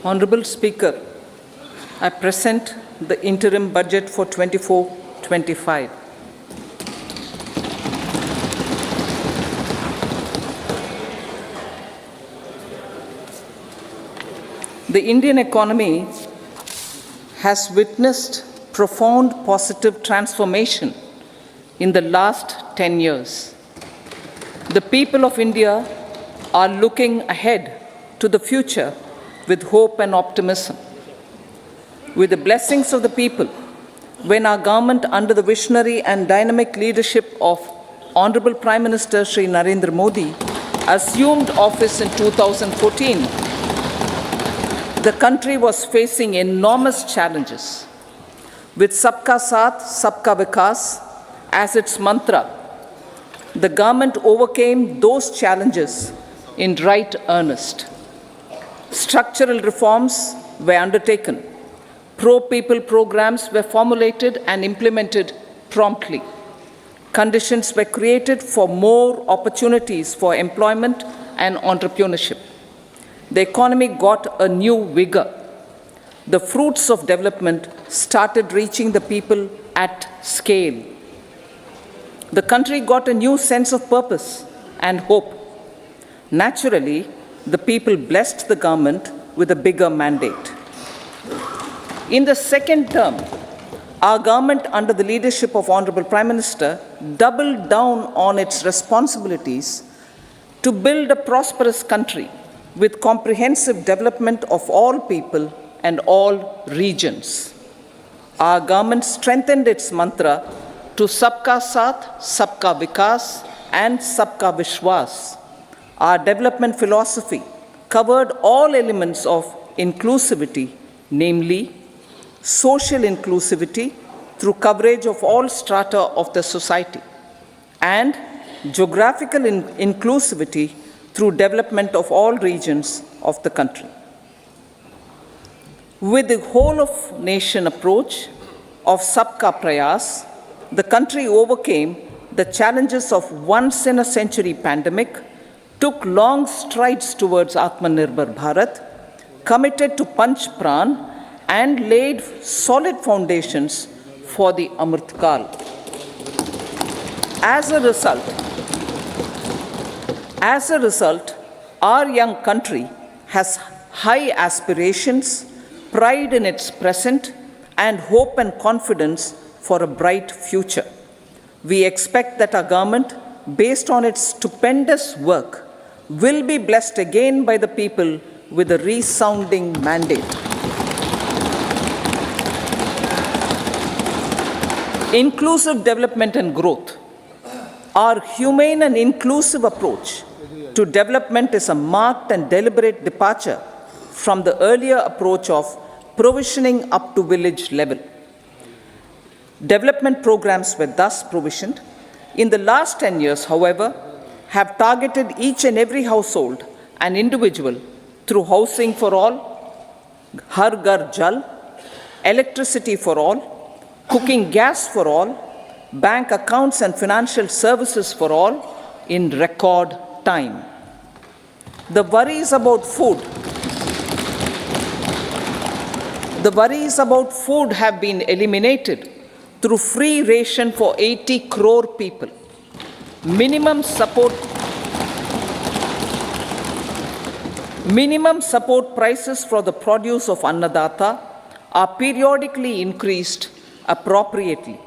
Honorable Speaker, I present the interim budget for 24-25. The Indian economy has witnessed profound positive transformation in the last 10 years. The people of India are looking ahead to the future with hope and optimism. With the blessings of the people, when our government, under the visionary and dynamic leadership of Honorable Prime Minister Shri Narendra Modi, assumed office in 2014, the country was facing enormous challenges. With Sabka Saath, Sabka Vikas as its mantra, the government overcame those challenges in right earnest. Structural reforms were undertaken. Pro-people programs were formulated and implemented promptly. Conditions were created for more opportunities for employment and entrepreneurship. The economy got a new vigor. The fruits of development started reaching the people at scale. The country got a new sense of purpose and hope. Naturally, the people blessed the government with a bigger mandate. In the second term, our government, under the leadership of Honorable Prime Minister, doubled down on its responsibilities to build a prosperous country with comprehensive development of all people and all regions. Our government strengthened its mantra to Sabka Saath, Sabka Vikas, and Sabka Vishwas. Our development philosophy covered all elements of inclusivity, namely social inclusivity through coverage of all strata of the society, and geographical inclusivity through development of all regions of the country. With the whole of nation approach of Sabka Prayas, the country overcame the challenges of once-in-a-century pandemic, took long strides towards Atmanirbhar Bharat, committed to Panch Pran, and laid solid foundations for the Amrit Kal. As a result, our young country has high aspirations, pride in its present, and hope and confidence for a bright future. We expect that our government, based on its stupendous work, will be blessed again by the people with a resounding mandate. Inclusive development and growth. Our humane and inclusive approach to development is a marked and deliberate departure from the earlier approach of provisioning up to village level. Development programs were thus provisioned. In the last 10 years, however, have targeted each and every household and individual through housing for all, Har Ghar Jal, electricity for all, cooking gas for all, bank accounts and financial services for all in record time. The worries about food have been eliminated through free ration for 80 crore people. Minimum support prices for the produce of Annadata are periodically increased appropriately.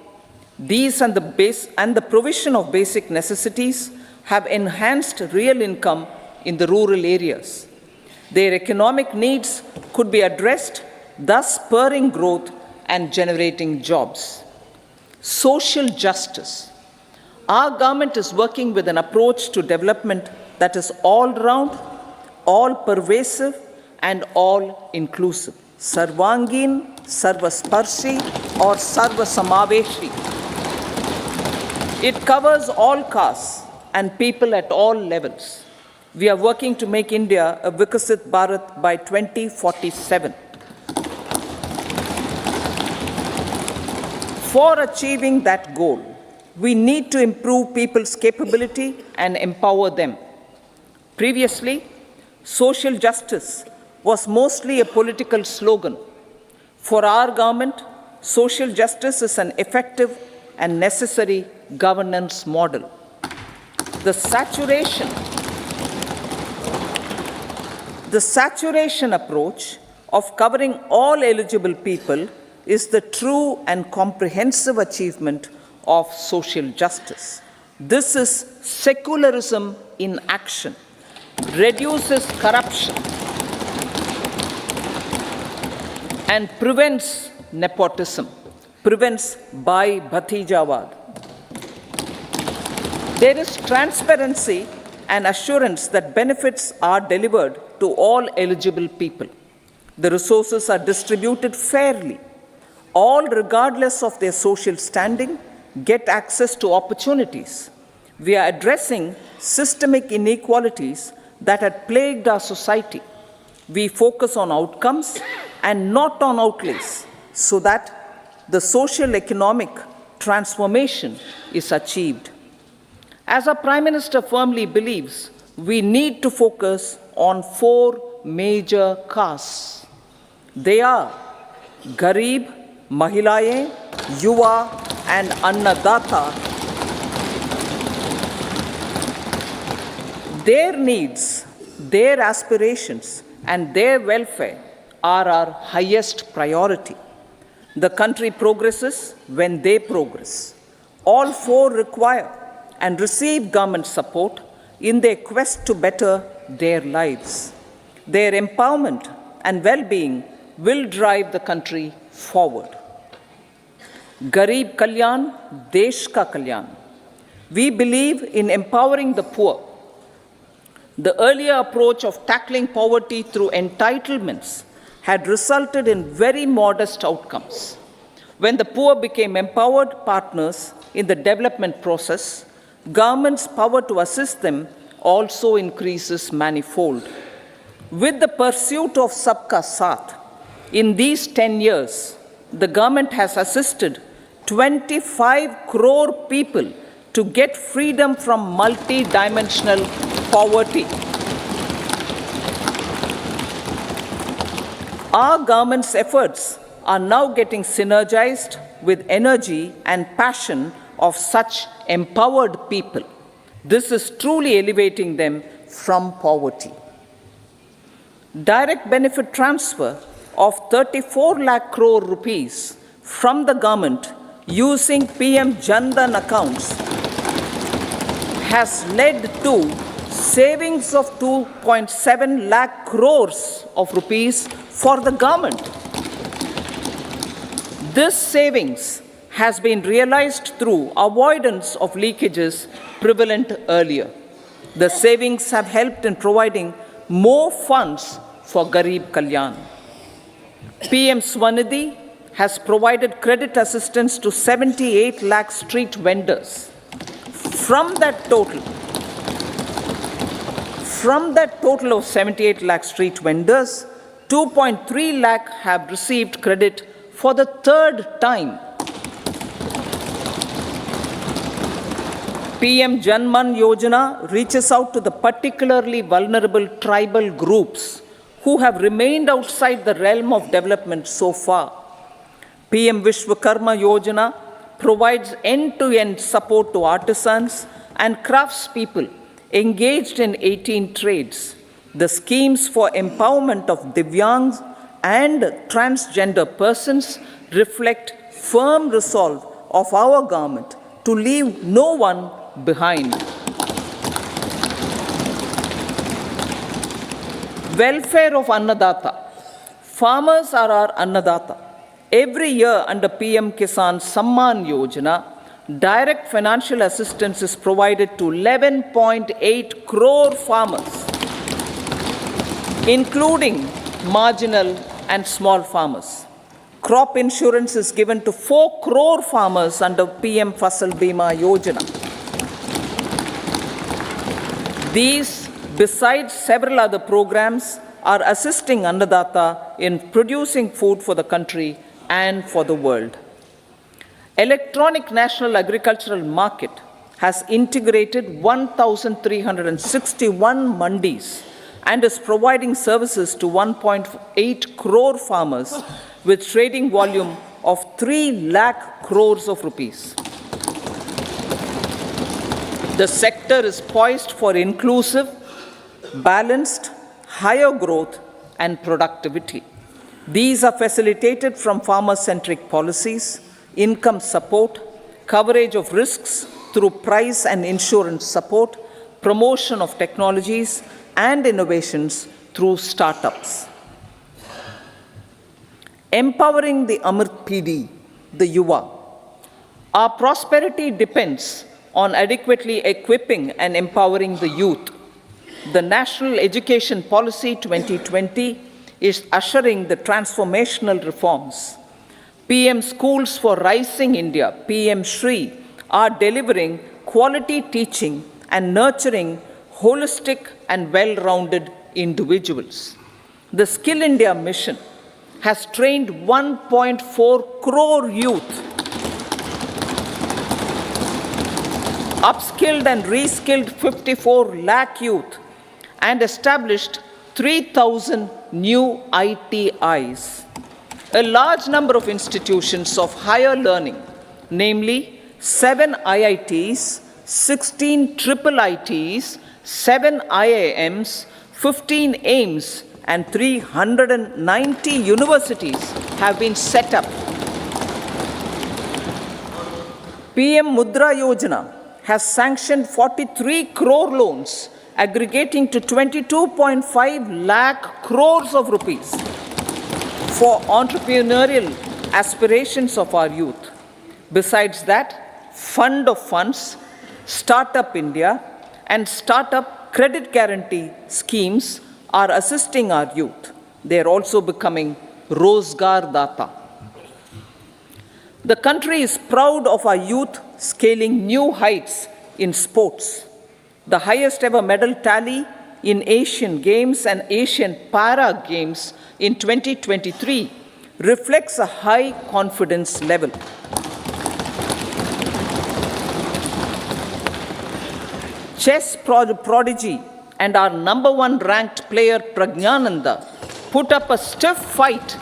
These and the provision of basic necessities have enhanced real income in the rural areas. Their economic needs could be addressed, thus spurring growth and generating jobs. Social justice. Our government is working with an approach to development that is all-round, all-pervasive, and all-inclusive. Sarvangin, Sarvasparshi, or Sarvasamaveshi. It covers all castes and people at all levels. We are working to make India a Vikasit Bharat by 2047. For achieving that goal, we need to improve people's capability and empower them. Previously, social justice was mostly a political slogan. For our government, social justice is an effective and necessary governance model. The saturation approach of covering all eligible people is the true and comprehensive achievement of social justice. This is secularism in action, reduces corruption, and prevents nepotism, prevents Bhai Bhatijawad. There is transparency and assurance that benefits are delivered to all eligible people. The resources are distributed fairly. All, regardless of their social standing, get access to opportunities. We are addressing systemic inequalities that had plagued our society. We focus on outcomes and not on outlays, so that the social economic transformation is achieved. As our Prime Minister firmly believes, we need to focus on 4 major castes. They are Garib, Mahilaye, Yuva, and Annadata. Their needs, their aspirations, and their welfare are our highest priority. The country progresses when they progress. All 4 require and receive government support in their quest to better their lives. Their empowerment and well-being will drive the country forward. Garib Kalyan, Desh Ka Kalyan. We believe in empowering the poor. The earlier approach of tackling poverty through entitlements had resulted in very modest outcomes. When the poor became empowered partners in the development process, government's power to assist them also increases manifold. With the pursuit of Sabka Saath, in these 10 years, the government has assisted 25 crore people to get freedom from multi-dimensional poverty. Our government's efforts are now getting synergized with energy and passion of such empowered people. This is truly elevating them from poverty. Direct benefit transfer of 34 lakh crore rupees from the government using PM Jan Dhan accounts has led to savings of 2.7 lakh crores of rupees for the government. This savings has been realized through avoidance of leakages prevalent earlier. The savings have helped in providing more funds for Garib Kalyan. PM Swanidhi has provided credit assistance to 78 lakh street vendors. From that total of 78 lakh street vendors, 2.3 lakh have received credit for the 3rd time. PM Janman Yojana reaches out to the particularly vulnerable tribal groups who have remained outside the realm of development so far. PM Vishwakarma Yojana provides end-to-end support to artisans and craftspeople engaged in 18 trades. The schemes for empowerment of Divyangs and transgender persons reflect firm resolve of our government to leave no one behind. Welfare of Annadata. Farmers are our Annadata. Every year under PM Kisan Samman Yojana, direct financial assistance is provided to 11.8 crore farmers, including marginal and small farmers. Crop insurance is given to 4 crore farmers under PM Fasal Bima Yojana. These, besides several other programs, are assisting Annadata in producing food for the country and for the world. Electronic National Agricultural Market has integrated 1,361 mandis and is providing services to 1.8 crore farmers with trading volume of 3 lakh crores of rupees. The sector is poised for inclusive, balanced, higher growth and productivity. These are facilitated from farmer-centric policies, income support, coverage of risks through price and insurance support, promotion of technologies and innovations through startups. Empowering the Amrit PD, the Yuva. Our prosperity depends on adequately equipping and empowering the youth. The National Education Policy 2020 is ushering the transformational reforms. PM Schools for Rising India, PM Shri, are delivering quality teaching and nurturing holistic and well-rounded individuals. The Skill India mission has trained 1.4 crore youth, upskilled and reskilled 54 lakh youth, and established 3,000 new ITIs. A large number of institutions of higher learning, namely 7 IITs, 16 triple ITs, 7 IIMs, 15 AIMS, and 390 universities have been set up. PM Mudra Yojana has sanctioned 43 crore loans aggregating to 22.5 lakh crores of rupees for entrepreneurial aspirations of our youth. Besides that, Fund of Funds, Startup India, and Startup Credit Guarantee schemes are assisting our youth. They are also becoming Rozgar Data. The country is proud of our youth scaling new heights in sports. The highest ever medal tally in Asian Games and Asian Para Games in 2023 reflects a high confidence level. Chess prodigy and our #1 ranked player Pragnananda put up a stiff fight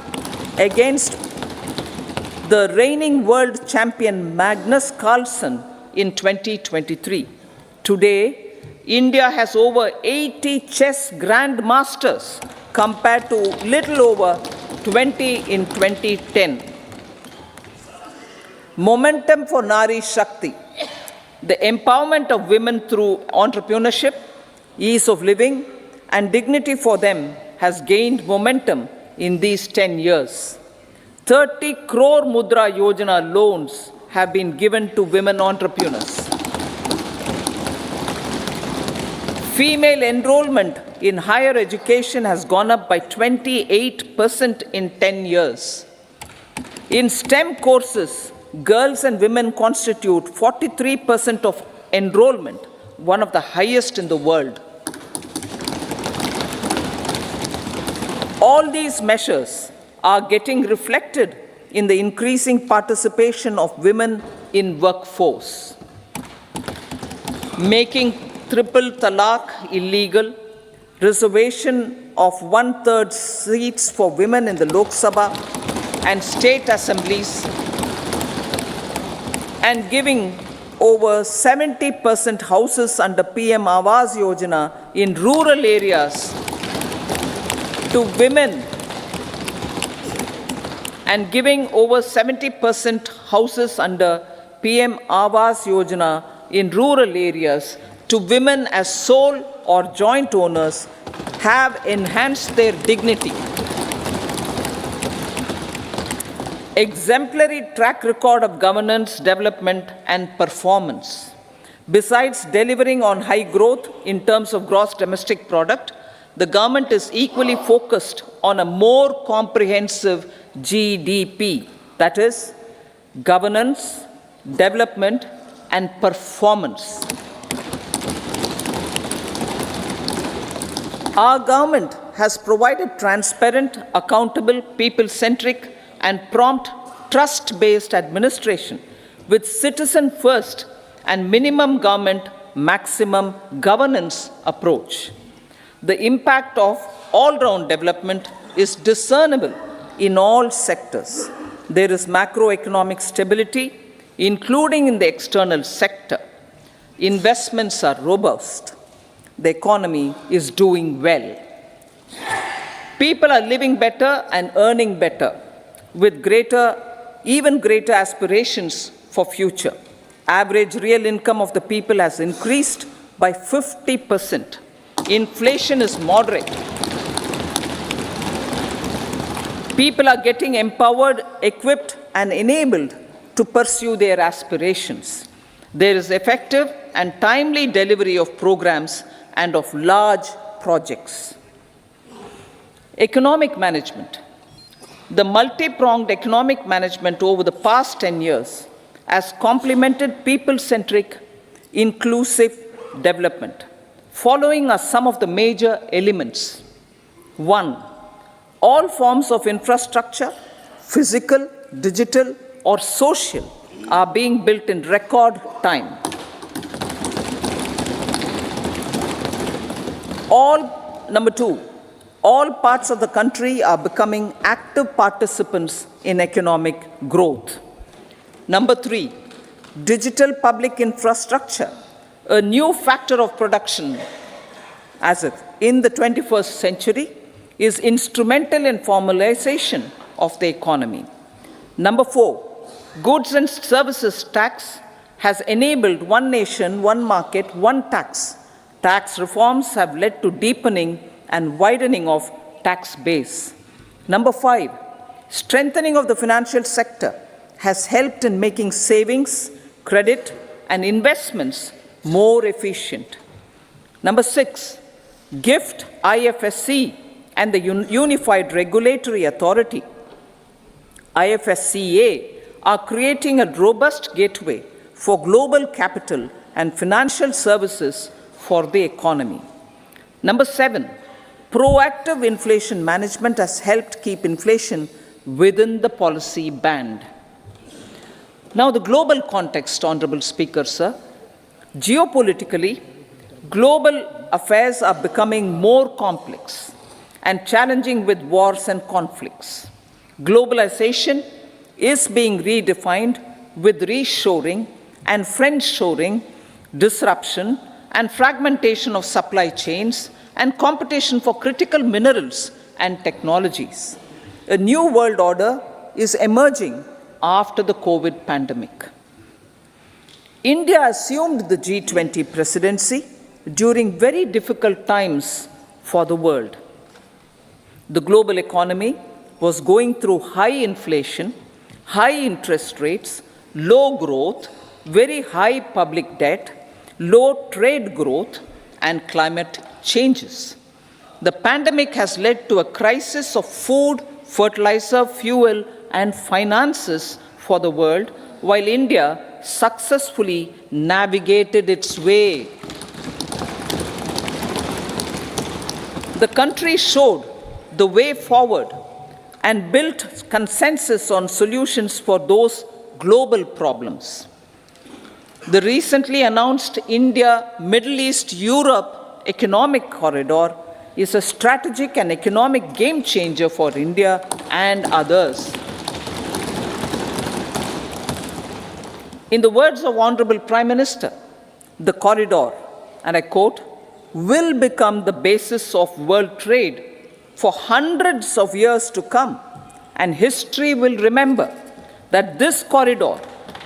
against the reigning world champion Magnus Carlsen in 2023. Today, India has over 80 chess grandmasters compared to little over 20 in 2010. Momentum for Nari Shakti. The empowerment of women through entrepreneurship, ease of living, and dignity for them has gained momentum in these 10 years. 30 crore Mudra Yojana loans have been given to women entrepreneurs. Female enrollment in higher education has gone up by 28% in 10 years. In STEM courses, girls and women constitute 43% of enrollment, one of the highest in the world. All these measures are getting reflected in the increasing participation of women in workforce. Making triple talaq illegal, reservation of 1/3 seats for women in the Lok Sabha and state assemblies, and giving over 70% houses under PM Awas Yojana in rural areas to women, and giving over 70% houses under PM Awas Yojana in rural areas to women as sole or joint owners have enhanced their dignity. Exemplary track record of governance, development, and performance. Besides delivering on high growth in terms of gross domestic product, the government is equally focused on a more comprehensive GDP, that is, governance, development, and performance. Our government has provided transparent, accountable, people-centric, and prompt, trust-based administration with citizen-first and minimum government, maximum governance approach. The impact of all-round development is discernible in all sectors. There is macroeconomic stability, including in the external sector. Investments are robust. The economy is doing well. People are living better and earning better, with even greater aspirations for future. Average real income of the people has increased by 50%. Inflation is moderate. People are getting empowered, equipped, and enabled to pursue their aspirations. There is effective and timely delivery of programs and of large projects. Economic management. The multi-pronged economic management over the past 10 years has complemented people-centric, inclusive development. Following are some of the major elements. 1. All forms of infrastructure, physical, digital, or social, are being built in record time. Number 2, all parts of the country are becoming active participants in economic growth. Number 3, digital public infrastructure, a new factor of production as if in the 21st century, is instrumental in formalization of the economy. Number 4, goods and services tax has enabled one nation, one market, one tax. Tax reforms have led to deepening and widening of tax base. Number 5, strengthening of the financial sector has helped in making savings, credit, and investments more efficient. Number 6, GIFT, IFSC, and the Unified Regulatory Authority, IFSCA, are creating a robust gateway for global capital and financial services for the economy. Number 7, proactive inflation management has helped keep inflation within the policy band. Now, the global context, Honorable Speaker, sir. Geopolitically, global affairs are becoming more complex and challenging with wars and conflicts. Globalization is being redefined with reshoring and friendshoring, disruption and fragmentation of supply chains, and competition for critical minerals and technologies. A new world order is emerging after the COVID pandemic. India assumed the G20 presidency during very difficult times for the world. The global economy was going through high inflation, high interest rates, low growth, very high public debt, low trade growth, and climate changes. The pandemic has led to a crisis of food, fertilizer, fuel, and finances for the world, while India successfully navigated its way. The country showed the way forward and built consensus on solutions for those global problems. The recently announced India-Middle East-Europe economic corridor is a strategic and economic game changer for India and others. In the words of Honorable Prime Minister, the corridor, and I quote, will become the basis of world trade for hundreds of years to come, and history will remember that this corridor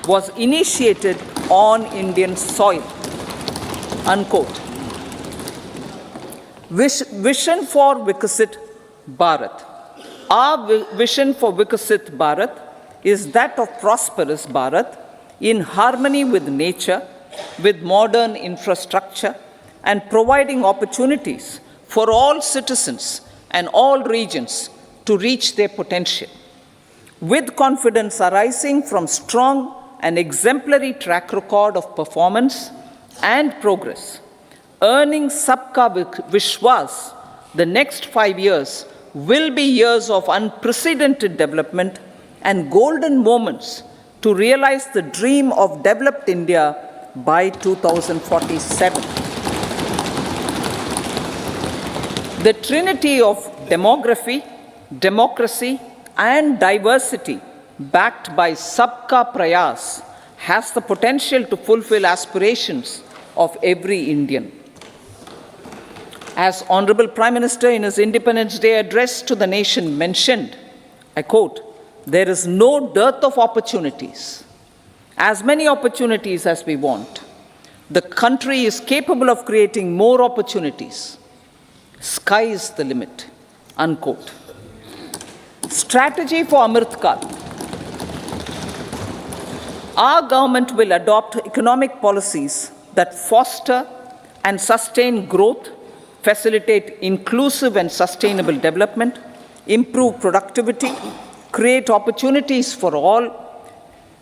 was initiated on Indian soil, unquote. Vision for Vikasit Bharat. Our vision for Vikasit Bharat is that of prosperous Bharat in harmony with nature, with modern infrastructure, and providing opportunities for all citizens and all regions to reach their potential. With confidence arising from strong and exemplary track record of performance and progress, earning Sabka Vishwas, the next 5 years will be years of unprecedented development and golden moments to realize the dream of developed India by 2047. The trinity of demography, democracy, and diversity, backed by Sabka Prayas, has the potential to fulfill aspirations of every Indian. As Honorable Prime Minister in his Independence Day address to the nation mentioned, I quote, "There is no dearth of opportunities, as many opportunities as we want. The country is capable of creating more opportunities. Sky is the limit," unquote. Strategy for Amrit Kal. Our government will adopt economic policies that foster and sustain growth, facilitate inclusive and sustainable development, improve productivity, create opportunities for all,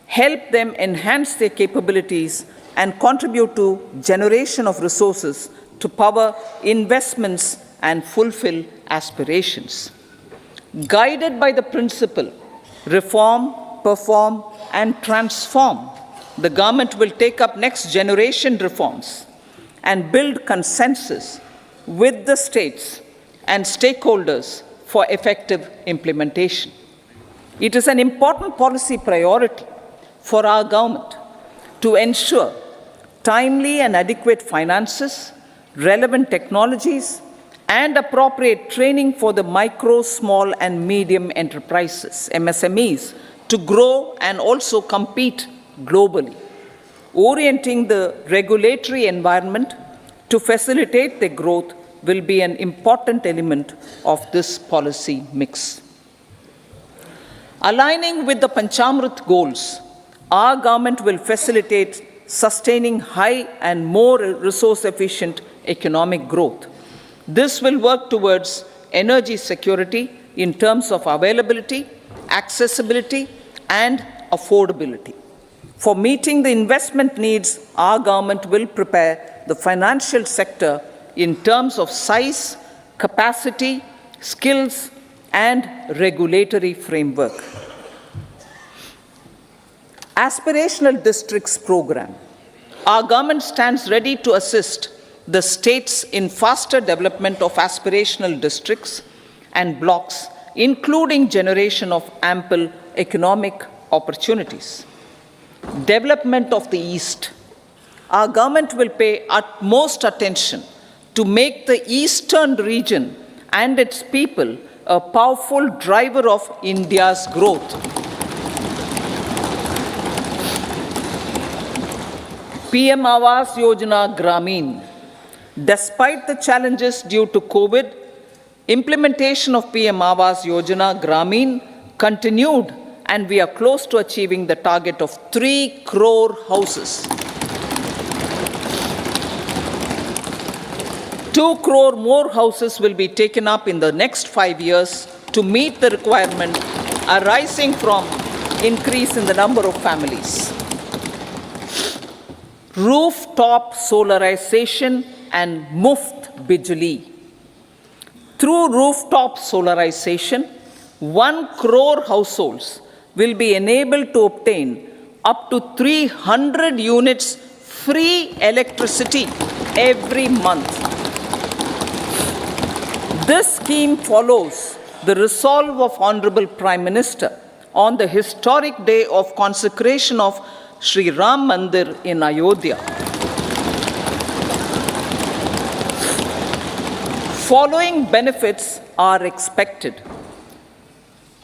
help them enhance their capabilities, and contribute to generation of resources to power investments and fulfill aspirations. Guided by the principle, reform, perform, and transform, the government will take up next generation reforms and build consensus with the states and stakeholders for effective implementation. It is an important policy priority for our government to ensure timely and adequate finances, relevant technologies, and appropriate training for the micro, small, and medium enterprises, MSMEs, to grow and also compete globally. Orienting the regulatory environment to facilitate their growth will be an important element of this policy mix. Aligning with the Panchamrit goals, our government will facilitate sustaining high and more resource-efficient economic growth. This will work towards energy security in terms of availability, accessibility, and affordability. For meeting the investment needs, our government will prepare the financial sector in terms of size, capacity, skills, and regulatory framework. Aspirational Districts Program. Our government stands ready to assist the states in faster development of aspirational districts and blocks, including generation of ample economic opportunities. Development of the East. Our government will pay utmost attention to make the eastern region and its people a powerful driver of India's growth. PM Awas Yojana Gramin. Despite the challenges due to COVID, implementation of PM Awas Yojana Gramin continued, and we are close to achieving the target of 3 crore houses. 2 crore more houses will be taken up in the next 5 years to meet the requirement arising from increase in the number of families. Rooftop solarization and Muft Bijli. Through rooftop solarization, 1 crore households will be enabled to obtain up to 300 units free electricity every month. This scheme follows the resolve of Honorable Prime Minister on the historic day of consecration of Sri Ram Mandir in Ayodhya. Following benefits are expected.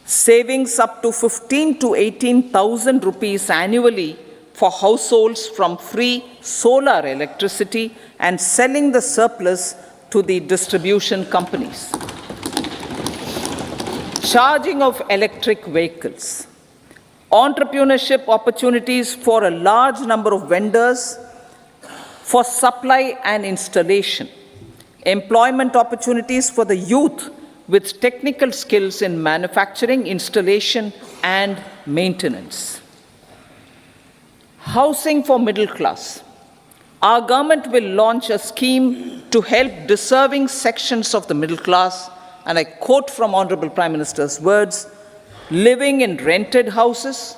Savings up to 15 to 18,000 rupees annually for households from free solar electricity and selling the surplus to the distribution companies. Charging of electric vehicles. Entrepreneurship opportunities for a large number of vendors for supply and installation. Employment opportunities for the youth with technical skills in manufacturing, installation, and maintenance. Housing for middle class. Our government will launch a scheme to help deserving sections of the middle class, and I quote from Honorable Prime Minister's words, living in rented houses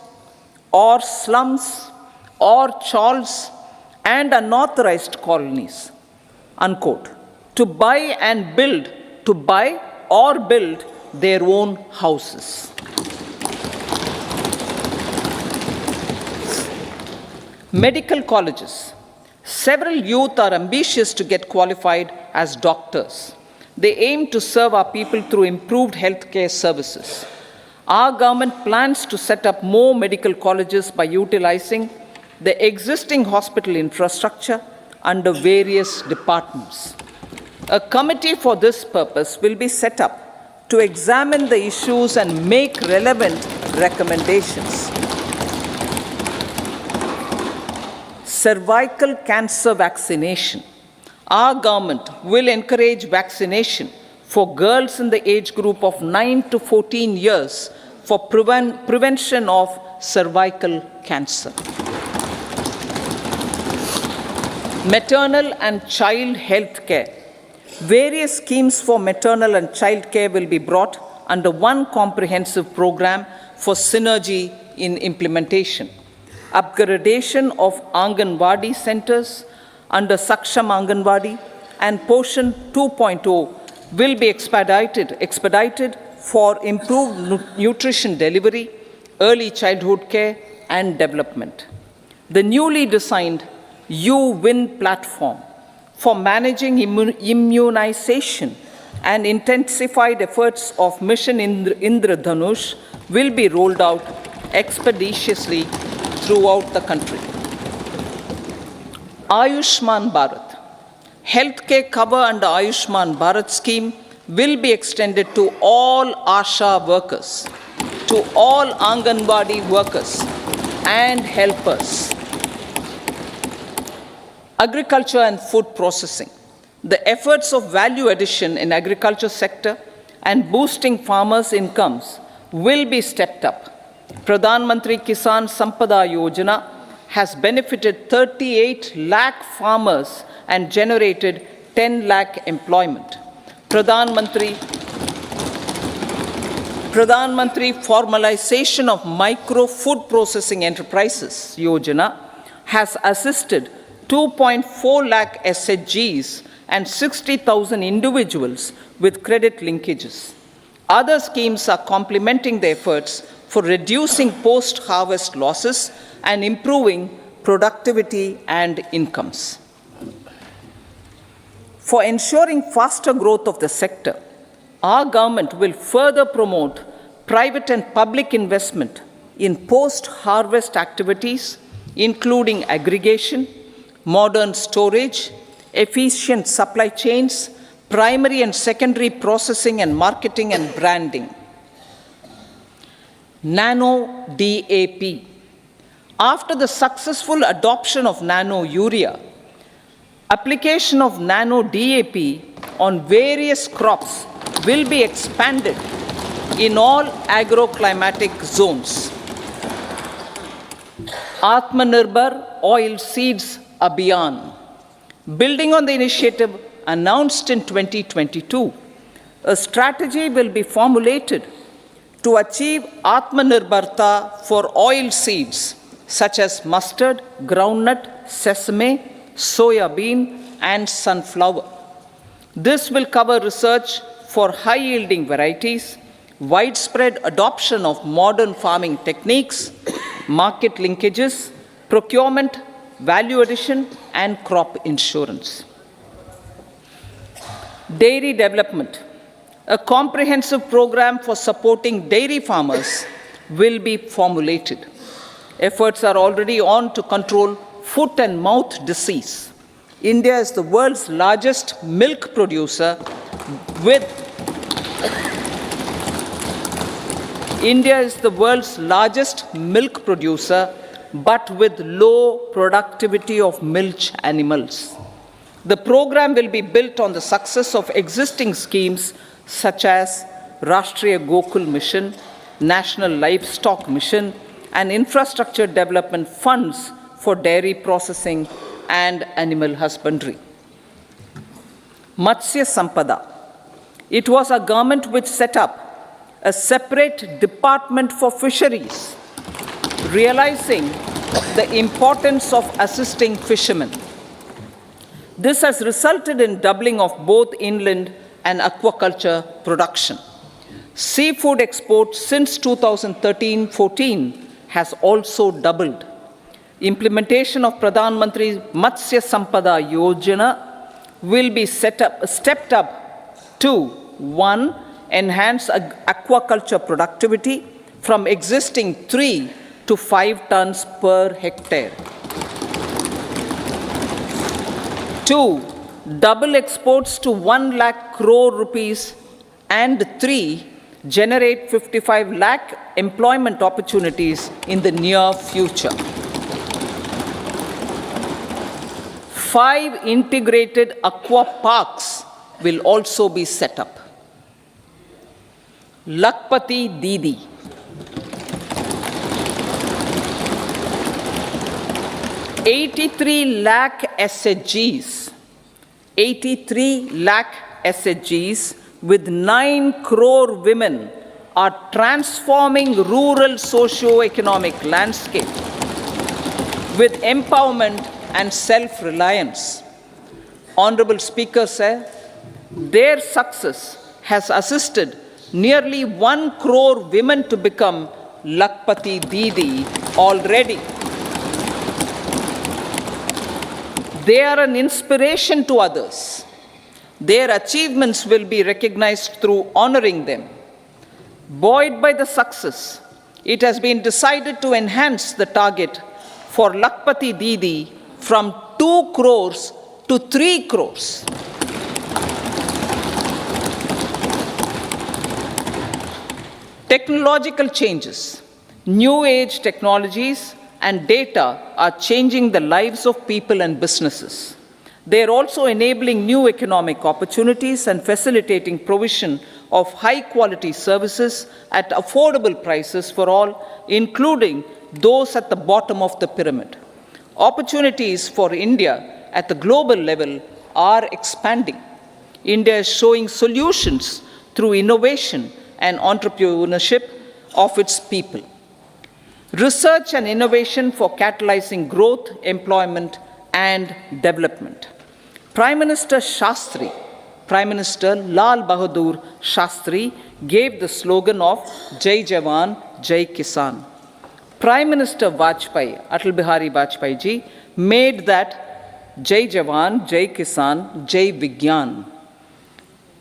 or slums or chawls and unauthorized colonies, unquote, to buy and build to buy or build their own houses. Medical colleges. Several youth are ambitious to get qualified as doctors. They aim to serve our people through improved healthcare services. Our government plans to set up more medical colleges by utilizing the existing hospital infrastructure under various departments. A committee for this purpose will be set up to examine the issues and make relevant recommendations. Cervical cancer vaccination. Our government will encourage vaccination for girls in the age group of 9 to 14 years for prevention of cervical cancer. Maternal and child health care. Various schemes for maternal and child care will be brought under one comprehensive program for synergy in implementation. Upgradation of Anganwadi centers under Saksham Anganwadi and Poshan 2.0 will be expedited for improved nutrition delivery, early childhood care, and development. The newly designed U-Win platform for managing immunization and intensified efforts of Mission Indradhanush will be rolled out expeditiously throughout the country. Ayushman Bharat. Healthcare cover under Ayushman Bharat scheme will be extended to all ASHA workers, to all Anganwadi workers and helpers. Agriculture and food processing. The efforts of value addition in agriculture sector and boosting farmers' incomes will be stepped up. Pradhan Mantri Kisan Sampada Yojana has benefited 38 lakh farmers and generated 10 lakh employment. Pradhan Mantri Formalization of Micro Food Processing Enterprises Yojana has assisted 2.4 lakh SHGs and 60,000 individuals with credit linkages. Other schemes are complementing the efforts for reducing post-harvest losses and improving productivity and incomes. For ensuring faster growth of the sector, our government will further promote private and public investment in post-harvest activities, including aggregation, modern storage, efficient supply chains, primary and secondary processing and marketing and branding. Nano DAP. After the successful adoption of nano urea, application of nano DAP on various crops will be expanded in all agroclimatic zones. Atmanirbhar Oil Seeds Abhiyan. Building on the initiative announced in 2022, a strategy will be formulated to achieve Atmanirbharta for oil seeds such as mustard, groundnut, sesame, soya bean, and sunflower. This will cover research for high-yielding varieties, widespread adoption of modern farming techniques, market linkages, procurement, value addition, and crop insurance. Dairy development. A comprehensive program for supporting dairy farmers will be formulated. Efforts are already on to control foot and mouth disease. India is the world's largest milk producer with but with low productivity of milch animals. The program will be built on the success of existing schemes such as Rashtriya Gokul Mission, National Livestock Mission, and infrastructure development funds for dairy processing and animal husbandry. Matsya Sampada. It was a government which set up a separate department for fisheries, realizing the importance of assisting fishermen. This has resulted in doubling of both inland and aquaculture production. Seafood exports since 2013-14 has also doubled. Implementation of Pradhan Mantri Matsya Sampada Yojana will be stepped up to 1. Enhance aquaculture productivity from existing 3 to 5 tons per hectare. 2. Double exports to 1 lakh crore rupees, and 3. Generate 55 lakh employment opportunities in the near future. 5 integrated aqua parks will also be set up. Lakpati Didi. 83 lakh SHGs. 83 lakh SHGs with 9 crore women are transforming rural socio-economic landscape with empowerment and self-reliance. Honorable Speaker said, their success has assisted nearly 1 crore women to become Lakpati Didi already. They are an inspiration to others. Their achievements will be recognized through honoring them. Buoyed by the success, it has been decided to enhance the target for Lakpati Didi from 2 crores to 3 crores. Technological changes, new age technologies, and data are changing the lives of people and businesses. They are also enabling new economic opportunities and facilitating provision of high-quality services at affordable prices for all, including those at the bottom of the pyramid. Opportunities for India at the global level are expanding. India is showing solutions through innovation and entrepreneurship of its people. Research and innovation for catalyzing growth, employment, and development. Prime Minister Lal Bahadur Shastri gave the slogan of Jai Jawan, Jai Kisan. Prime Minister Atal Bihari Vajpayee ji, made that Jai Jawan, Jai Kisan, Jai Vigyan.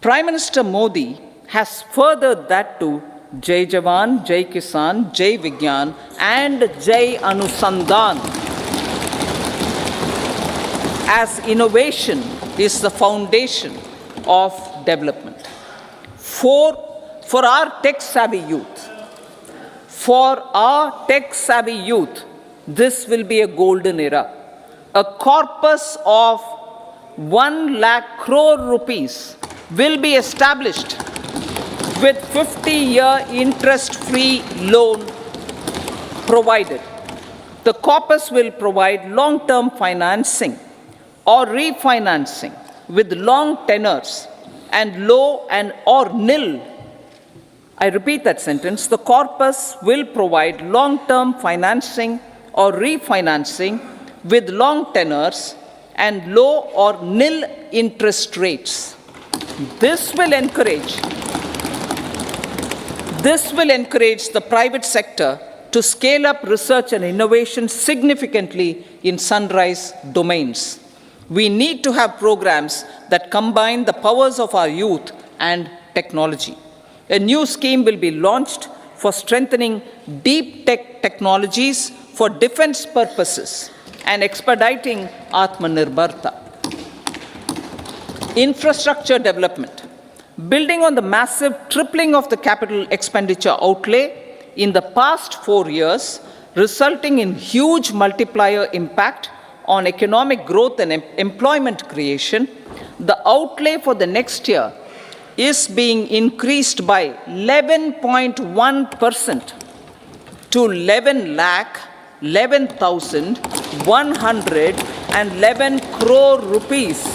Prime Minister Modi has furthered that to Jai Jawan, Jai Kisan, Jai Vigyan, and Jai Anusandhan, as innovation is the foundation of development. For our tech-savvy youth, this will be a golden era. A corpus of 1 lakh crore rupees will be established with 50-year interest-free loan provided. The corpus will provide long-term financing or refinancing with long tenors and low and or nil. I repeat that sentence. The corpus will provide long-term financing or refinancing with long tenors and low or nil interest rates. This will encourage the private sector to scale up research and innovation significantly in sunrise domains. We need to have programs that combine the powers of our youth and technology. A new scheme will be launched for strengthening deep tech technologies for defense purposes and expediting Atmanirbharta. Infrastructure development. Building on the massive tripling of the capital expenditure outlay in the past 4 years, resulting in huge multiplier impact on economic growth and employment creation, the outlay for the next year is being increased by 11.1% to 11,111 crore rupees.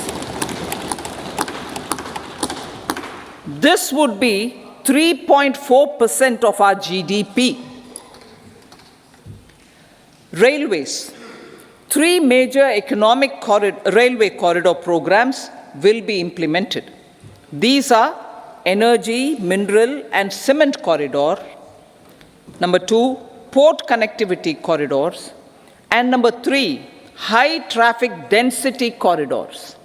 This would be 3.4% of our GDP. Railways. 3 major economic railway corridor programs will be implemented. These are energy, mineral, and cement corridor. Number 2, port connectivity corridors. And number 3, high traffic density corridors.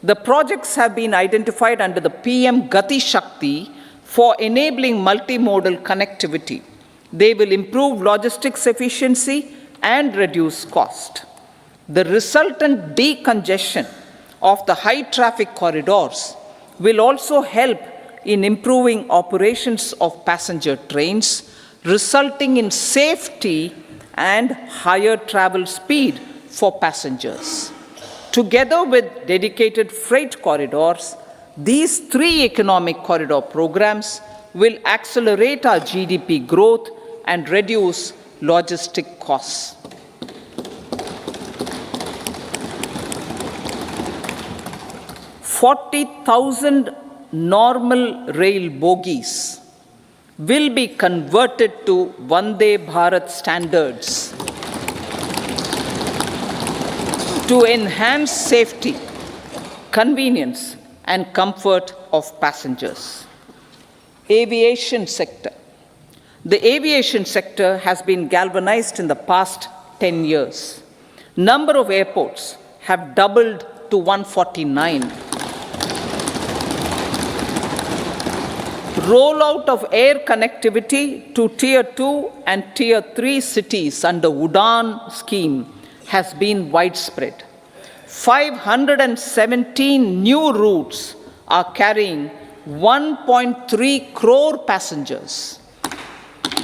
The projects have been identified under the PM Gati Shakti for enabling multimodal connectivity. They will improve logistics efficiency and reduce cost. The resultant decongestion of the high traffic corridors will also help in improving operations of passenger trains, resulting in safety and higher travel speed for passengers. Together with dedicated freight corridors, these 3 economic corridor programs will accelerate our GDP growth and reduce logistic costs. 40,000 normal rail bogies will be converted to Vande Bharat standards to enhance safety, convenience, and comfort of passengers. Aviation sector. The aviation sector has been galvanized in the past 10 years. Number of airports have doubled to 149. Rollout of air connectivity to Tier 2 and Tier 3 cities under UDAN scheme has been widespread. 517 new routes are carrying 1.3 crore passengers.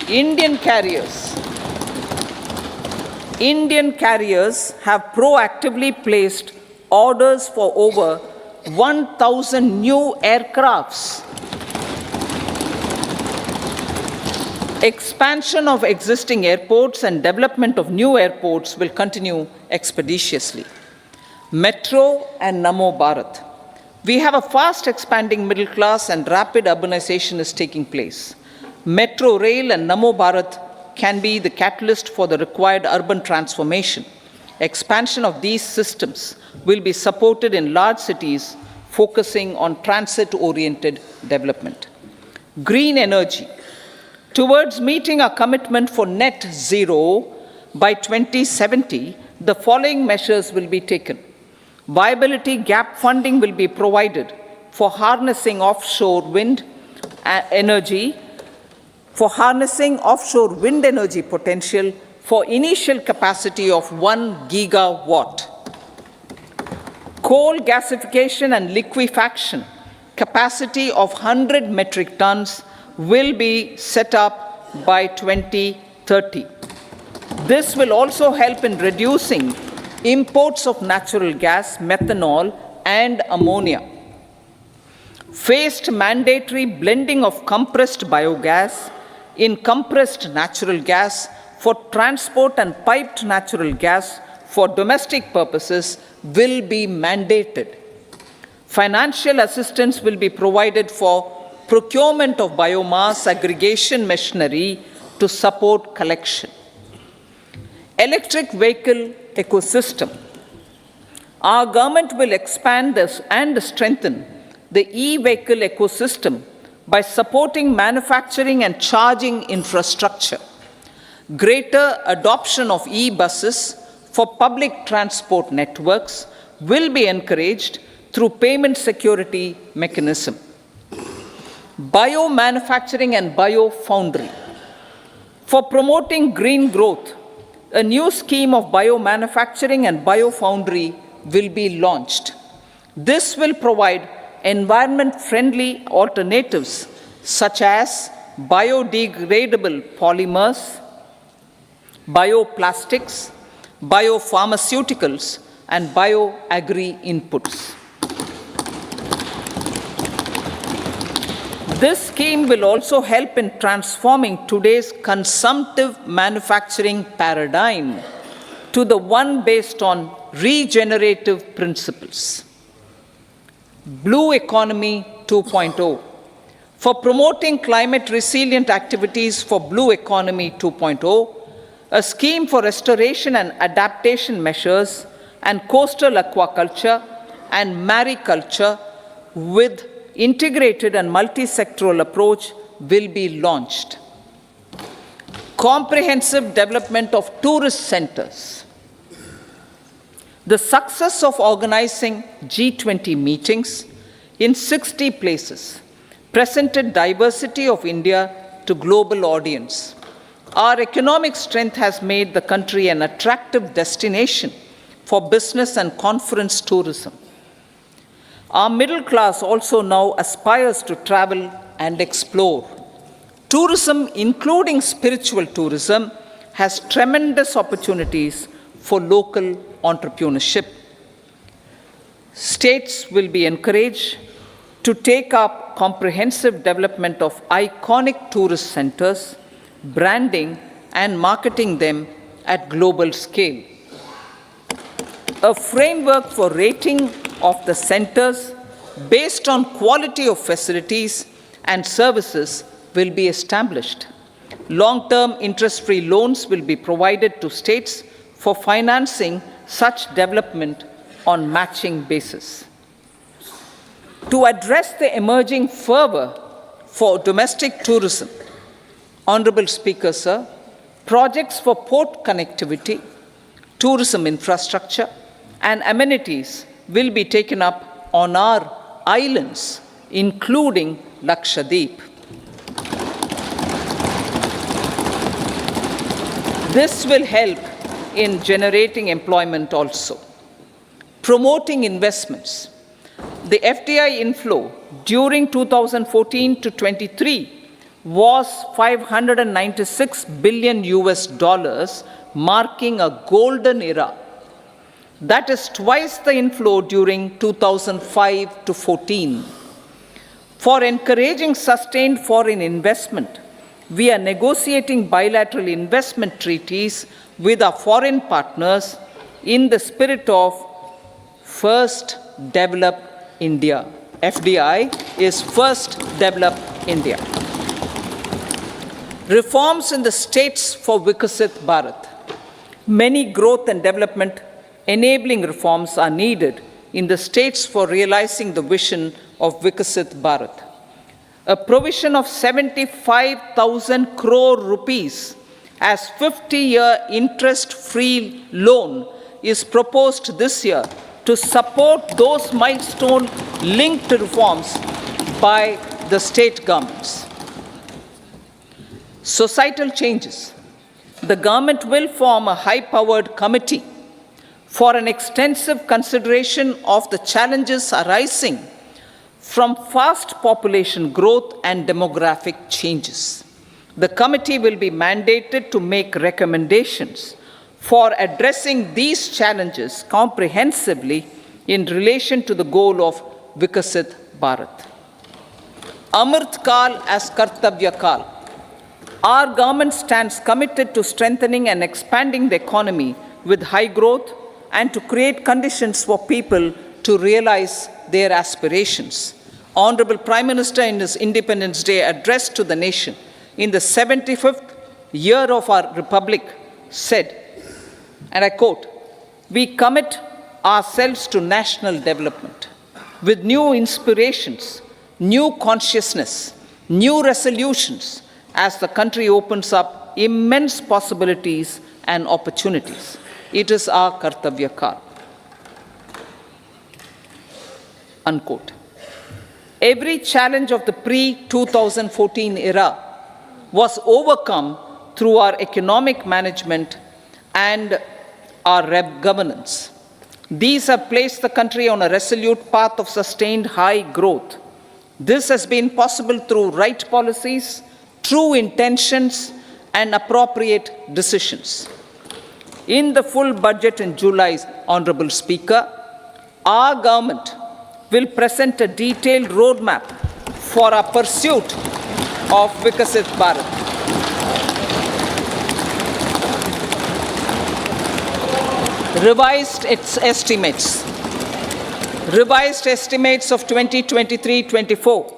Indian carriers have proactively placed orders for over 1,000 new aircrafts. Expansion of existing airports and development of new airports will continue expeditiously. Metro and Namo Bharat. We have a fast expanding middle class and rapid urbanization is taking place. Metro rail and Namo Bharat can be the catalyst for the required urban transformation. Expansion of these systems will be supported in large cities, focusing on transit-oriented development. Green energy. Towards meeting our commitment for net zero by 2070, the following measures will be taken. Viability gap funding will be provided for harnessing offshore wind energy, potential for initial capacity of 1 gigawatt. Coal gasification and liquefaction capacity of 100 metric tons will be set up by 2030. This will also help in reducing imports of natural gas, methanol, and ammonia. Phased mandatory blending of compressed biogas in compressed natural gas for transport and piped natural gas for domestic purposes will be mandated. Financial assistance will be provided for procurement of biomass aggregation machinery to support collection. Electric vehicle ecosystem. Our government will expand this and strengthen the e-vehicle ecosystem by supporting manufacturing and charging infrastructure. Greater adoption of e-buses for public transport networks will be encouraged through payment security mechanism. Biomanufacturing and biofoundry. For promoting green growth, a new scheme of biomanufacturing and biofoundry will be launched. This will provide environment-friendly alternatives such as biodegradable polymers, bioplastics, biopharmaceuticals, and bioagri inputs. This scheme will also help in transforming today's consumptive manufacturing paradigm to the one based on regenerative principles. Blue Economy 2.0. For promoting climate resilient activities for Blue Economy 2.0, a scheme for restoration and adaptation measures and coastal aquaculture and mariculture with integrated and multi-sectoral approach will be launched. Comprehensive development of tourist centers. The success of organizing G20 meetings in 60 places presented diversity of India to global audience. Our economic strength has made the country an attractive destination for business and conference tourism. Our middle class also now aspires to travel and explore. Tourism, including spiritual tourism, has tremendous opportunities for local entrepreneurship. States will be encouraged to take up comprehensive development of iconic tourist centers, branding and marketing them at global scale. A framework for rating of the centers based on quality of facilities and services will be established. Long-term interest-free loans will be provided to states for financing such development on matching basis. To address the emerging fervor for domestic tourism, Honorable Speaker, sir, projects for port connectivity, tourism infrastructure, and amenities will be taken up on our islands, including Lakshadweep. This will help in generating employment also. Promoting investments. The FDI inflow during 2014 to 23 was $596 billion US, marking a golden era. That is twice the inflow during 2005 to 14. For encouraging sustained foreign investment, we are negotiating bilateral investment treaties with our foreign partners in the spirit of First Develop India. FDI is First Develop India. Reforms in the states for Vikasit Bharat. Many growth and development enabling reforms are needed in the states for realizing the vision of Vikasit Bharat. A provision of 75,000 crore rupees as 50-year interest-free loan is proposed this year to support those milestone-linked reforms by the state governments. Societal changes. The government will form a high-powered committee for an extensive consideration of the challenges arising from fast population growth and demographic changes. The committee will be mandated to make recommendations for addressing these challenges comprehensively in relation to the goal of Vikasit Bharat. Amrit Kal as Kartavya Kal. Our government stands committed to strengthening and expanding the economy with high growth and to create conditions for people to realize their aspirations. Honorable Prime Minister, in his Independence Day address to the nation in the 75th year of our Republic, said, and I quote, "We commit ourselves to national development with new inspirations, new consciousness, new resolutions as the country opens up immense possibilities and opportunities. It is our Kartavya Kal." Unquote. Every challenge of the pre-2014 era was overcome through our economic management and our governance. These have placed the country on a resolute path of sustained high growth. This has been possible through right policies, true intentions, and appropriate decisions. In the full budget in July, Honorable Speaker, our government will present a detailed roadmap for our pursuit of Vikasit Bharat. Revised estimates of 2023-24.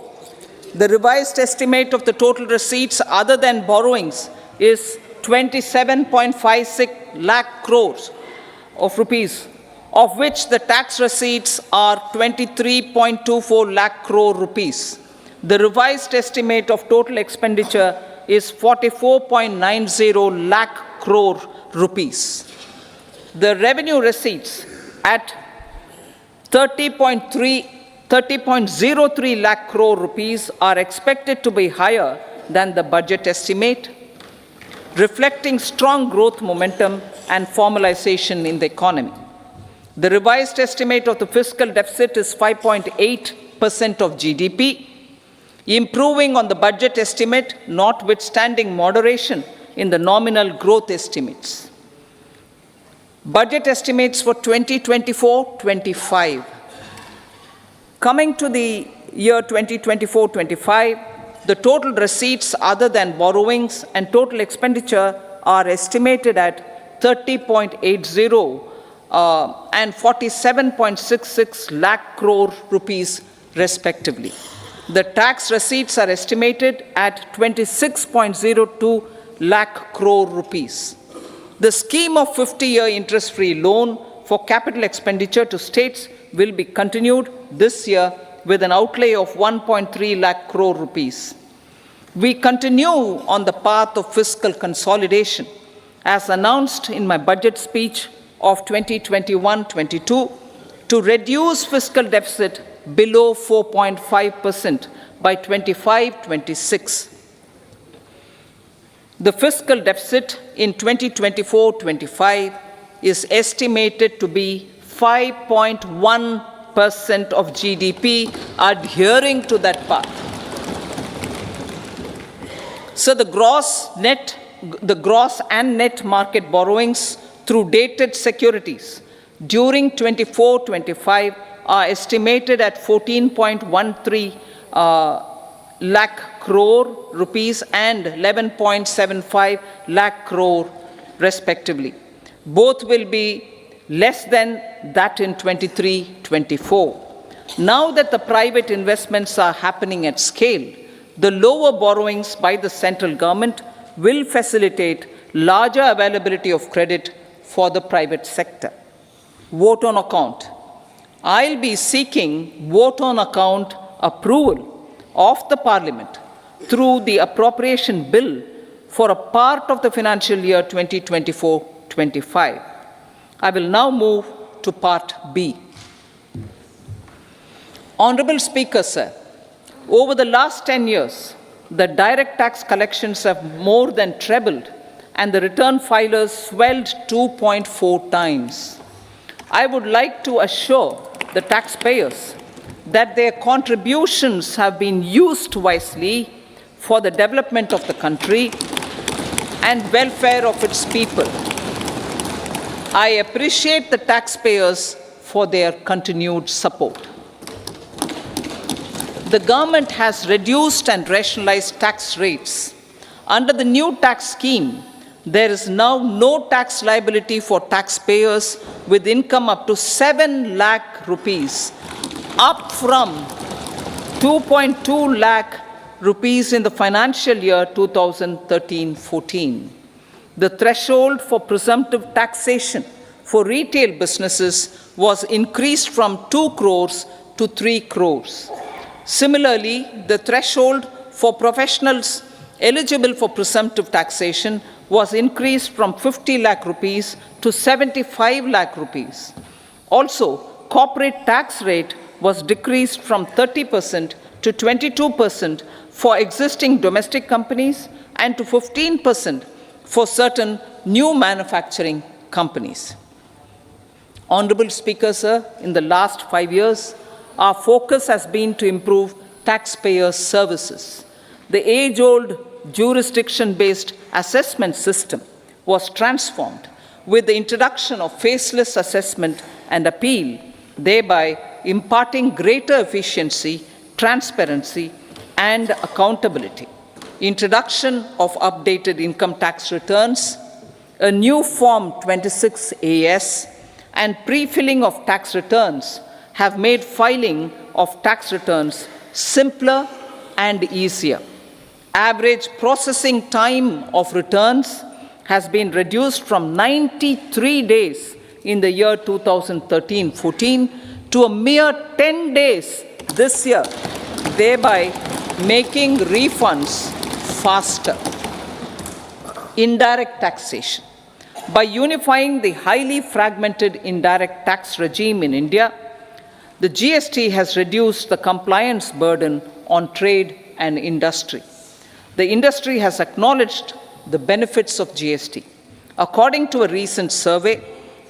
The revised estimate of the total receipts other than borrowings is 27.56 lakh crores of rupees of which the tax receipts are 23.24 lakh crore rupees. The revised estimate of total expenditure is 44.90 lakh crore rupees. The revenue receipts at 30.03 lakh crore rupees are expected to be higher than the budget estimate, reflecting strong growth momentum and formalization in the economy. The revised estimate of the fiscal deficit is 5.8% of GDP, improving on the budget estimate, notwithstanding moderation in the nominal growth estimates. Budget estimates for 2024-25. Coming to the year 2024-25, the total receipts other than borrowings and total expenditure are estimated at 30.80 and 47.66 lakh crore rupees respectively. The tax receipts are estimated at 26.02 lakh crore rupees. The scheme of 50-year interest-free loan for capital expenditure to states will be continued this year with an outlay of 1.3 lakh crore rupees. We continue on the path of fiscal consolidation, as announced in my budget speech of 2021-22, to reduce fiscal deficit below 4.5% by 25-26. The fiscal deficit in 2024-25 is estimated to be 5.1% of GDP, adhering to that path. So the gross and net market borrowings through dated securities during 24-25 are estimated at 14.13 lakh crore rupees and 11.75 lakh crore respectively. Both will be less than that in 23-24. Now that the private investments are happening at scale, the lower borrowings by the central government will facilitate larger availability of credit for the private sector. Vote on account. I'll be seeking vote on account approval of the Parliament through the appropriation bill for a part of the financial year 2024-25. I will now move to part B. Honorable Speaker, sir, over the last 10 years, the direct tax collections have more than trebled and the return filers swelled 2.4 times. I would like to assure the taxpayers that their contributions have been used wisely for the development of the country and welfare of its people. I appreciate the taxpayers for their continued support. The government has reduced and rationalized tax rates. Under the new tax scheme, there is now no tax liability for taxpayers with income up to 7 lakh rupees, up from 2.2 lakh rupees in the financial year 2013-14. The threshold for presumptive taxation for retail businesses was increased from 2 crores to 3 crores. Similarly, the threshold for professionals eligible for presumptive taxation was increased from 50 lakh rupees to 75 lakh rupees. Also, corporate tax rate was decreased from 30% to 22% for existing domestic companies and to 15% for certain new manufacturing companies. Honorable Speaker, sir, in the last 5 years, our focus has been to improve taxpayer services. The age-old jurisdiction-based assessment system was transformed with the introduction of faceless assessment and appeal, thereby imparting greater efficiency, transparency, and accountability. Introduction of updated income tax returns, a new Form 26AS, and pre-filling of tax returns have made filing of tax returns simpler and easier. Average processing time of returns has been reduced from 93 days in the year 2013-14 to a mere 10 days this year, thereby making refunds faster. Indirect taxation. By unifying the highly fragmented indirect tax regime in India, the GST has reduced the compliance burden on trade and industry. The industry has acknowledged the benefits of GST. According to a recent survey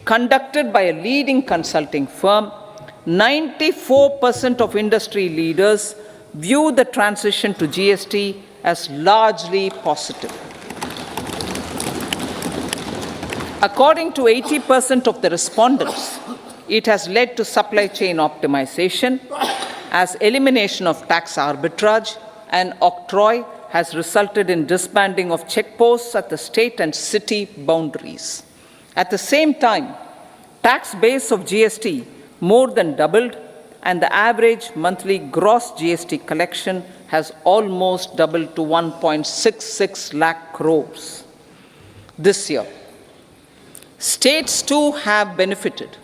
conducted by a leading consulting firm, 94% of industry leaders view the transition to GST as largely positive. According to 80% of the respondents, it has led to supply chain optimization, as elimination of tax arbitrage and octroi has resulted in disbanding of checkposts at the state and city boundaries. At the same time, tax base of GST more than doubled, and the average monthly gross GST collection has almost doubled to 1.66 lakh crores this year. States too have benefited.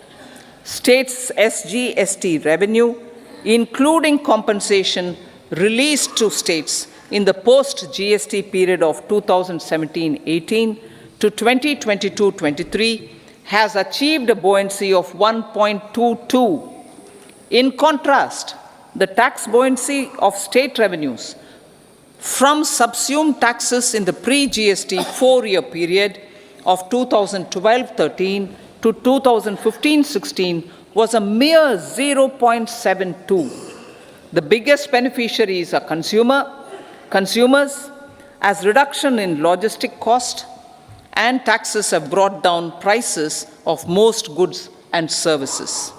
States' SGST revenue, including compensation released to states in the post-GST period of 2017-18 to 2022-23, has achieved a buoyancy of 1.22. In contrast, the tax buoyancy of state revenues from subsumed taxes in the pre-GST four-year period of 2012-13 to 2015-16 was a mere 0.72. The biggest beneficiaries are consumers, as reduction in logistic cost and taxes have brought down prices of most goods and services.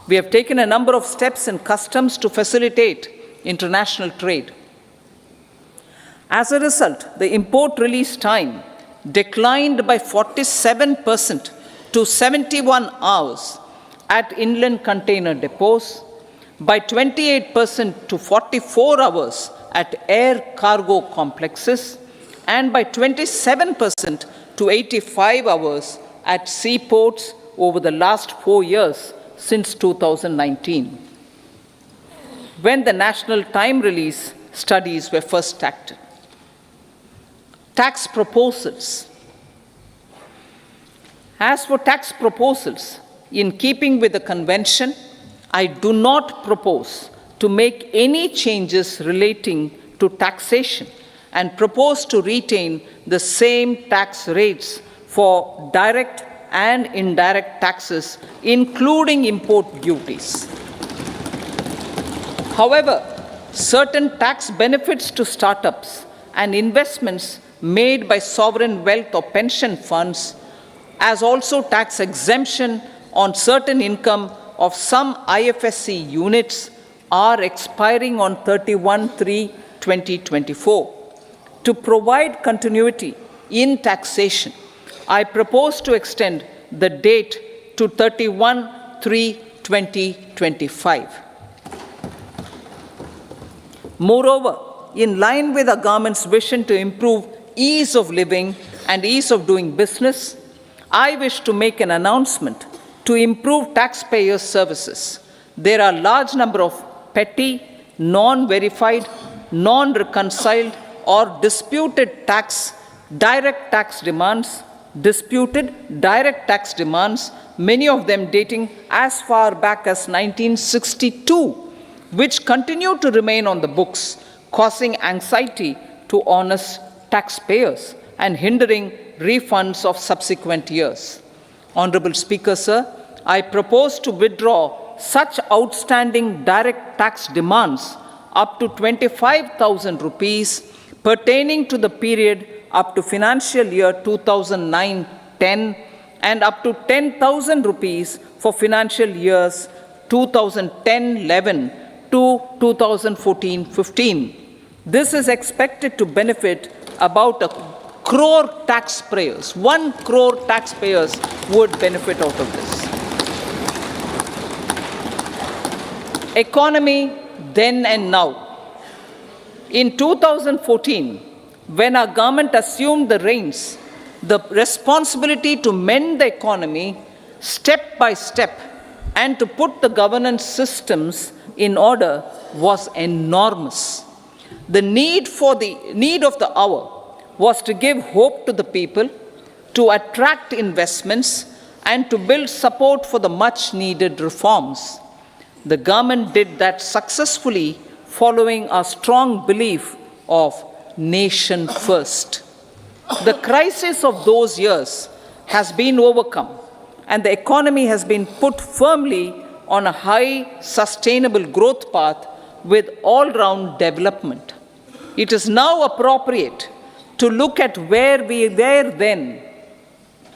We have taken a number of steps in customs to facilitate international trade. As a result, the import release time declined by 47% to 71 hours at inland container depots, by 28% to 44 hours at air cargo complexes, and by 27% to 85 hours at seaports over the last 4 years since 2019, when the national time release studies were first acted. Tax proposals. As for tax proposals, in keeping with the convention, I do not propose to make any changes relating to taxation and propose to retain the same tax rates for direct and indirect taxes, including import duties. However, certain tax benefits to startups and investments made by sovereign wealth or pension funds, as also tax exemption on certain income of some IFSC units, are expiring on 31/3/2024. To provide continuity in taxation, I propose to extend the date to 31/3/2025. Moreover, in line with our government's vision to improve ease of living and ease of doing business, I wish to make an announcement to improve taxpayers' services. There are a large number of petty, non-verified, non-reconciled, or disputed direct tax demands, many of them dating as far back as 1962, which continue to remain on the books, causing anxiety to honest taxpayers and hindering refunds of subsequent years. Honorable Speaker, sir, I propose to withdraw such outstanding direct tax demands up to 25,000 rupees pertaining to the period up to financial year 2009-10 and up to 10,000 rupees for financial years 2010-11 to 2014-15. This is expected to benefit about 1 crore taxpayers. 1 crore taxpayers would benefit out of this. Economy then and now. In 2014, when our government assumed the reins, the responsibility to mend the economy, step by step, and to put the governance systems in order was enormous. The need of the hour was to give hope to the people, to attract investments, and to build support for the much needed reforms. The government did that successfully, following a strong belief of nation first. The crisis of those years has been overcome, and the economy has been put firmly on a high, sustainable growth path with all-round development. It is now appropriate to look at where we were then.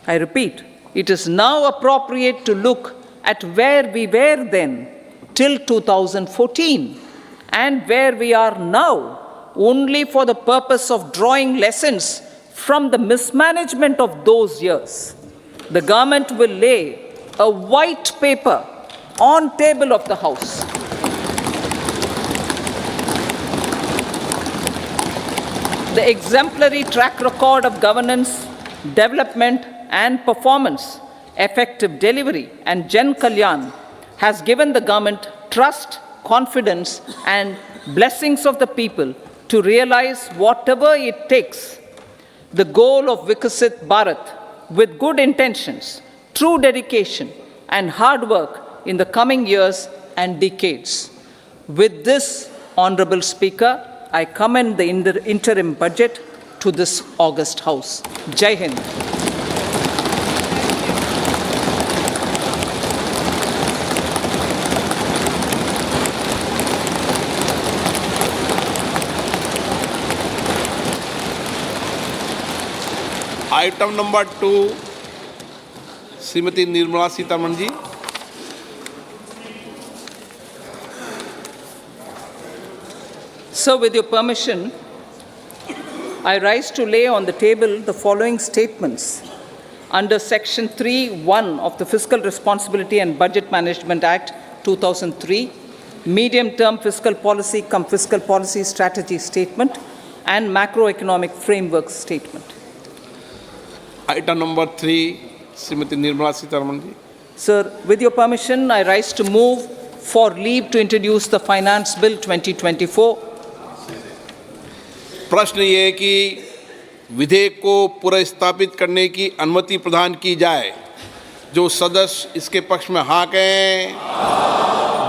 I repeat, it is now appropriate to look at where we were then till 2014 and where we are now, only for the purpose of drawing lessons from the mismanagement of those years. The government will lay a white paper on table of the House. The exemplary track record of governance, development, and performance, effective delivery, and Jan Kalyan has given the government trust, confidence, and blessings of the people to realize whatever it takes, the goal of Vikasit Bharat, with good intentions, true dedication, and hard work in the coming years and decades. With this, Honorable Speaker, I commend the interim budget to this august House. Jai Hind. Item number 2 Shrimati Nirmala Sitharaman ji. So, with your permission, I rise to lay on the table the following statements under Section 3(1) of the Fiscal Responsibility and Budget Management Act 2003, Medium-Term Fiscal Policy cum Fiscal Policy Strategy Statement and Macroeconomic Framework Statement. Item number 3 Shrimati Nirmala Sitharaman ji. Sir, with your permission, I rise to move for leave to introduce the Finance Bill 2024. प्रश्न ये है कि विधेयक को पुनर्स्थापित करने की अनुमति प्रदान की जाए। जो सदस्य इसके पक्ष में हाँ कहें,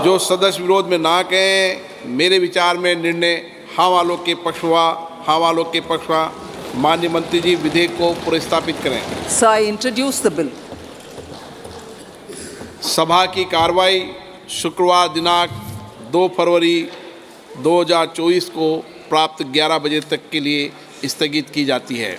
जो सदस्य विरोध में ना कहें। मेरे विचार में निर्णय हाँ वालों के पक्ष हुआ, हाँ वालों के पक्ष हुआ। माननीय मंत्री जी विधेयक को पुनर्स्थापित करें। Sir, I introduce the bill. सभा की कार्रवाई शुक्रवार दिनांक 2 फरवरी 2024 को प्राप्त 11 बजे तक के लिए स्थगित की जाती है।